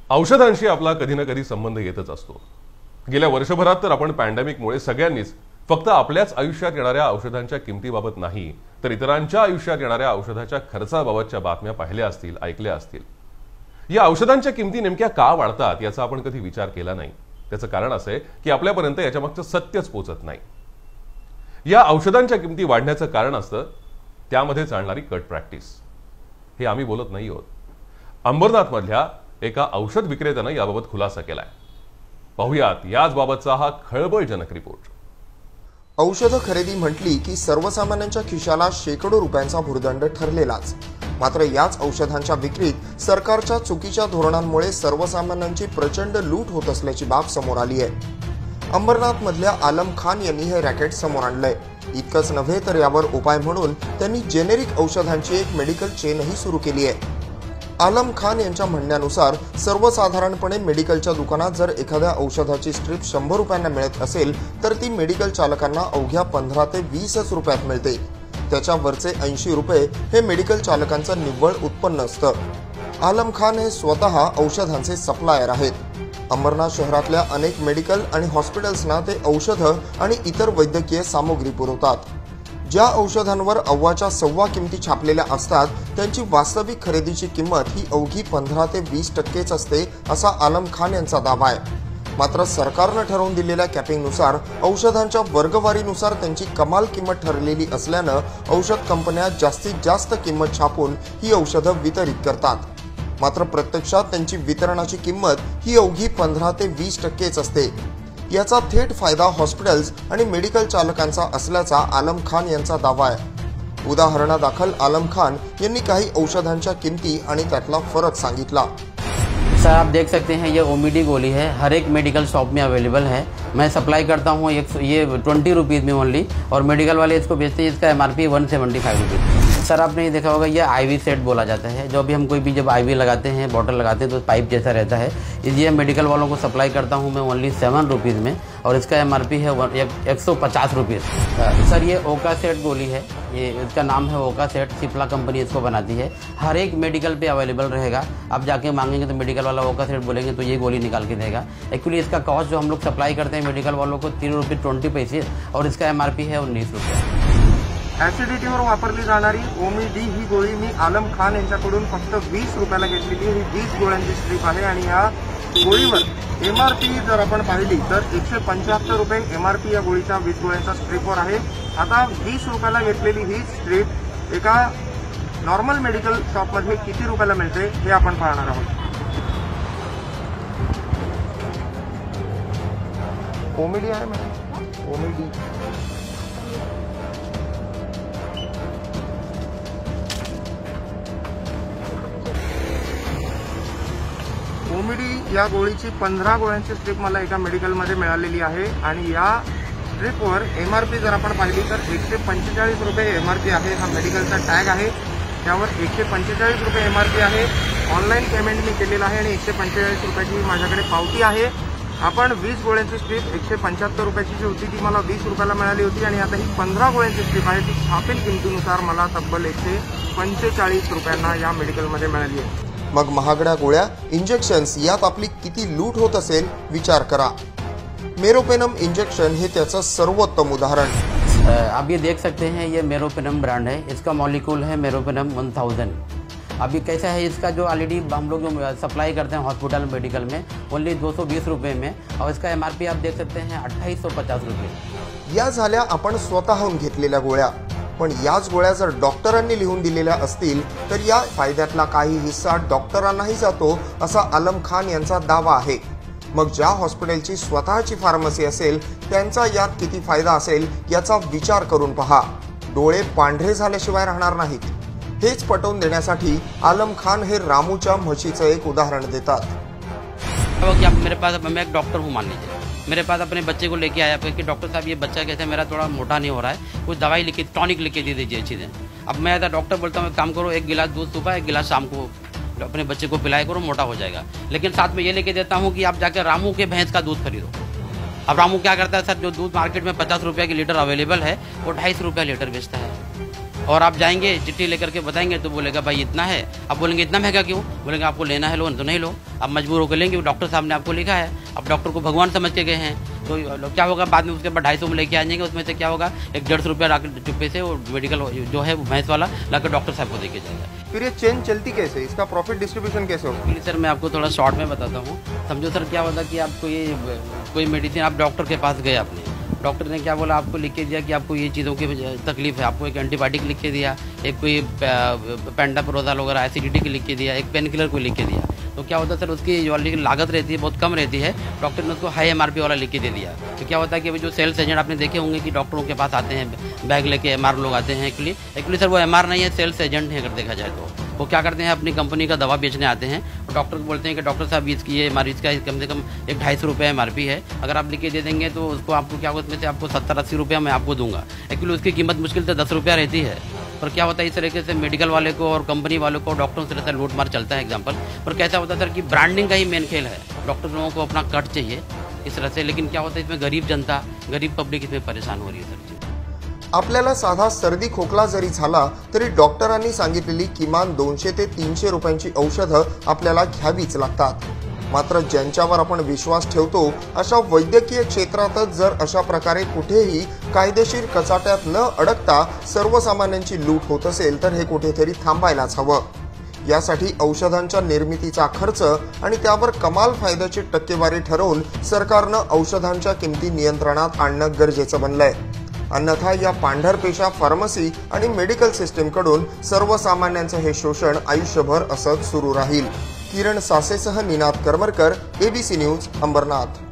औषधांशी आपला कधी ना कधी संबंध येतच असतो। गेल्या वर्षभरात तर आपण पॅन्डेमिकमुळे सगळ्यांनीच फक्त आपल्याच आयुष्यात येणाऱ्या औषधांच्या किमतीबाबत नाही तर इतरांच्या आयुष्यात येणाऱ्या औषधाच्या खर्चाबाबतच्या बातम्या पाहिल्या असतील, ऐकल्या असतील। या औषधांच्या किमती नेमक्या का वाढतात याचा आपण कधी विचार केला नाही। त्याचं कारण असं आहे की आपल्यापर्यंत याच्यामागचं सत्यच पोहोचत नाही। या औषधांच्या किमती वाढण्याचं कारण असतं त्यामध्ये चालणारी कट प्रॅक्टिस। हे आम्ही बोलत नाही आहोत, अंबरनाथ मधल्या एका औषध विक्रेत्याने याबाबत खुलासा केलाय। पाहुयात याच बाबतचा हा खळबळजनक रिपोर्ट। औषध खरेदी म्हटली की सर्वसामान्यांच्या खिशाला शेकडो रुपयांचा भुर्दंड ठरलेलाच। मात्र याच औषधांच्या विक्रीत सरकारच्या चुकीच्या धोरणांमुळे सर्वसामान्यांची प्रचंड लूट होत असल्याची बाब समोर आली आहे। अंबरनाथ मधल्या आलम खान यांनी हे रॅकेट समोर आणलंय। इतकंच नव्हे तर यावर उपाय म्हणून त्यांनी जेनेरिक औषधांची एक मेडिकल चेनही सुरू केली आहे। आलम खान यांच्या म्हणण्यानुसार सर्वसाधारणपणे मेडिकलच्या दुकानात जर एखाद्या औषधाची स्ट्रिप 100 रुपयांना मिळत असेल तर ती मेडिकल चालकांना अवघ्या 15 ते 20 रुपयात मिळते। त्याच्यावरचे 80 रुपये हे मेडिकल चालकांचं निव्वळ उत्पन्न असतं। आलम खान हे स्वतः औषधांचे सप्लायर आहेत। अंबरनाथ शहरातल्या अनेक मेडिकल आणि हॉस्पिटल्सना ते औषधं आणि इतर वैद्यकीय सामुग्री पुरवतात। ज्या औषधांवर अव्वाच्या सव्वा किमती छापलेल्या असतात त्यांची वास्तविक खरेदीची किंमत ही अवघी 15 ते 20% असते असा आलम खान यांचा दावा आहे। मात्र सरकारने ठरवून दिलेल्या कॅपिंगनुसार औषधांच्या वर्गवारीनुसार त्यांची कमाल किंमत ठरलेली असल्यानं औषध कंपन्या जास्तीत जास्त किंमत छापून ही औषधं वितरित करतात। मात्र प्रत्यक्षात त्यांची वितरणाची किंमत ही अवघी 15 ते 20%च असते। याचा थेट फायदा हॉस्पिटल्स आणि मेडिकल चालकांचा असल्याचा आलम खान यांचा दावा आहे। उदाहरणादाखल आलम खान यांनी काही औषधांच्या किमती आणि त्यातला फरक सांगितला। सर आप देख सकते हैं ये ओमिडी गोली है, हर एक मेडिकल शॉप में अवेलेबल है। मैं सप्लाई करता हूँ ये 20 रुपीज़ में ओनली, और मेडिकल वाले इसको बेचते हैं, इसका MRP 175 रुपीज़। सर आपने ये देखा होगा ये IV सेट बोला जाता है। जो भी हम कोई भी जब IV लगाते हैं, बॉटल लगाते हैं तो पाइप जैसा रहता है। ये मेडिकल वालों को सप्लाई करता हूँ मैं ओनली 7 रुपीज़ में, और इसका MRP है 150 रुपीज़। सर ये ओका सेट गोली है, ये इसका नाम है ओका सेट, सिप्ला कंपनी इसको बनाती है। हर एक मेडिकल पे अवेलेबल रहेगा। आप जाके मांगेंगे तो मेडिकल वाला ओका सेट बोलेंगे तो ये गोली निकाल के देगा। एक्चुअली इसका कॉस्ट जो हम लोग सप्लाई करते हैं मेडिकल वालों को 3 रुपये 20 पैसे, और इसका MRP है 19 रुपये। ऍसिडिटीवर वापरली जाणारी ओमिडी ही गोळी मी आलम खान यांच्याकडून फक्त 20 रुपयाला घेतलेली। ही 20 गोळ्यांची स्ट्रिप आहे आणि या गोळीवर MRP जर आपण पाहिली तर 175 रुपये MRP या गोळीच्या 20 गोळ्यांच्या स्ट्रिपवर आहे। आता 20 रुपयाला घेतलेली ही स्ट्रिप एका नॉर्मल मेडिकल शॉपमध्ये किती रुपयाला मिळते हे आपण पाहणार आहोत। ओमिडी आहे मॅडम, ओमिडी ओमिडी या गोळीची 15 गोळ्यांची स्ट्रिप मला एका मेडिकलमध्ये मिळालेली आहे आणि या स्ट्रिपवर MRP जर आपण पाहिली तर 145 रुपये MRP आहे। हा मेडिकलचा टॅग आहे, त्यावर 145 रुपये MRP आहे। ऑनलाईन पेमेंट मी केलेलं आहे आणि 145 रुपयाची माझ्याकडे पावती आहे। आपण 20 गोळ्यांची स्ट्रिप 175 रुपयाची जी होती ती मला 20 रुपयाला मिळाली होती आणि आता ही 15 गोळ्यांची स्ट्रिप आहे ती छापील किमतीनुसार मला तब्बल 145 रुपयांना या मेडिकलमध्ये मिळाली आहे। मग महागड्या गोळ्या, इंजेक्शन्स यात आपली किती लूट होत असेल विचार करा। मेरोपेनम इंजेक्शन हे त्याचं सर्वोत्तम उदाहरण। आप ये देख सकते हैं ये मेरोपेनम ब्रांड है, इसका मॉलिक्यूल है मेरोपेनम 1000। अभी कैसा है इसका जो ऑलरेडी हम लोग जो सप्लाई करते हैं हॉस्पिटल मेडिकल में ओनली 220 रुपये में, और इसका MRP आप देख सकते हैं 2850 रुपये। या झाल्या आपण स्वतःहून घेतलेल्या गोळ्या, पण याच गोळ्या जर डॉक्टरांनी लिहून दिलेल्या असतील तर या फायद्यातला काही हिस्सा डॉक्टरांनाही जातो असा आलम खान यांचा दावा आहे। मग ज्या हॉस्पिटलची स्वतःची फार्मसी असेल त्यांचा यात किती फायदा असेल याचा विचार करून पहा। डोळे पांढरे झाल्याशिवाय राहणार नाहीत। हेच पटवून देण्यासाठी आलम खान हे रामूच्या म्हशीचं एक उदाहरण देतात। मेरे पास मैं एक डॉक्टर हूँ मान लीजिए, मेरे पास अपने बच्चे को लेके आया कि डॉक्टर साहब ये बच्चा कैसे मेरा थोड़ा मोटा नहीं हो रहा है, कुछ दवाई लिखी, टॉनिक लिख के दे दीजिए चीज़ें। अब मैं ऐसा डॉक्टर बोलता हूँ काम करो, 1 गिलास दूध सुबह 1 गिलास शाम को अपने बच्चे को पिलाया करो, मोटा हो जाएगा। लेकिन साथ में ये लेके देता हूँ कि आप जाकर रामू के भैंस का दूध खरीदो। अब रामू क्या करता है सर, जो दूध मार्केट में 50 रुपये की लीटर अवेलेबल है वो 250 रुपये लीटर बेचता है। और आप जाएंगे चिट्ठी लेकर के बताएंगे तो बोलेगा भाई इतना है, आप बोलेंगे इतना महंगा क्यों, बोलेंगे आपको लेना है लो, तो नहीं लो, आप मजबूर होकर लेंगे, डॉक्टर साहब ने आपको लिखा है, आप डॉक्टर को भगवान समझ के गए हैं, तो क्या होगा बाद में उसके बाद 250 में लेके आ जाएंगे, उसमें से क्या होगा 150 रुपया ला के चुप्पे से और मेडिकल जो है भैंस वाला ला कर डॉक्टर साहब को देके जाएगा। फिर ये चेन चलती कैसे, इसका प्रॉफिट डिस्ट्रीब्यूशन कैसे होगा? प्लीज सर मैं आपको थोड़ा शॉर्ट में बताता हूँ। समझो सर क्या होता कि आपको ये कोई मेडिसिन आप डॉक्टर के पास गए, आपने डॉक्टर ने क्या बोला, आपको लिख के दिया कि आपको ये चीज़ों की तकलीफ है, आपको एक एंटीबायोटिक लिख के दिया, एक कोई पेंडाप्रोजाल वगैरह एसिडिटी की लिख के दिया, एक पेन किलर को लिख के दिया, तो क्या होता है सर उसकी जो लागत रहती है बहुत कम रहती है, डॉक्टर ने उसको हाई MRP वाला लिख के दे दिया। तो क्या होता है कि अभी जो सेल्स एजेंट आपने देखे होंगे कि डॉक्टरों के पास आते हैं बैग लेके, MR लोग आते हैं, एक्चुअली सर वो MR नहीं है, सेल्स एजेंट है अगर देखा जाए तो। वो क्या करते हैं, अपनी कंपनी का दवा बेचने आते हैं, डॉक्टर को बोलते हैं कि डॉक्टर साहब इसकी ये मरीज का कम से कम 250 रुपये MRP है, अगर आप लिख के दे देंगे तो उसको आपको क्या होगा, उसमें से आपको 70-80 रुपया मैं आपको दूंगा। एक्चुअली उसकी कीमत मुश्किल से 10 रुपया रहती है, पर क्या होता है इस तरीके से मेडिकल वाले को और कंपनी वालों को डॉक्टरों से तरह लूट मार चलता है एग्जाम्पल। पर कैसा होता है सर कि ब्रांडिंग का ही मेन खेल है, डॉक्टर लोगों को अपना कट चाहिए इस तरह से, लेकिन क्या होता है इसमें गरीब जनता, गरीब पब्लिक इसमें परेशान हो रही है सर। आपल्याला साधा सर्दी खोकला जरी झाला तरी डॉक्टरांनी सांगितलेली किमान 200 ते 300 रुपयांची औषधं आपल्याला घ्यावीच लागतात। मात्र ज्यांच्यावर आपण विश्वास ठेवतो अशा वैद्यकीय क्षेत्रातच जर अशा प्रकारे कुठेही कायदेशीर कचाट्यात न अडकता सर्वसामान्यांची लूट होत असेल तर हे कुठेतरी थांबायलाच हवं। यासाठी औषधांच्या निर्मितीचा खर्च आणि त्यावर कमाल फायद्याची टक्केवारी ठरवून सरकारनं औषधांच्या किमती नियंत्रणात आणणं गरजेचं बनलंय। अन्यथा या पांढरपेशा फार्मसी आणि मेडिकल सिस्टीमकडून सर्वसामान्यांचं हे शोषण आयुष्यभर असंच सुरू राहील। किरण सासेसह निनाद करमरकर, ABC न्यूज, अंबरनाथ।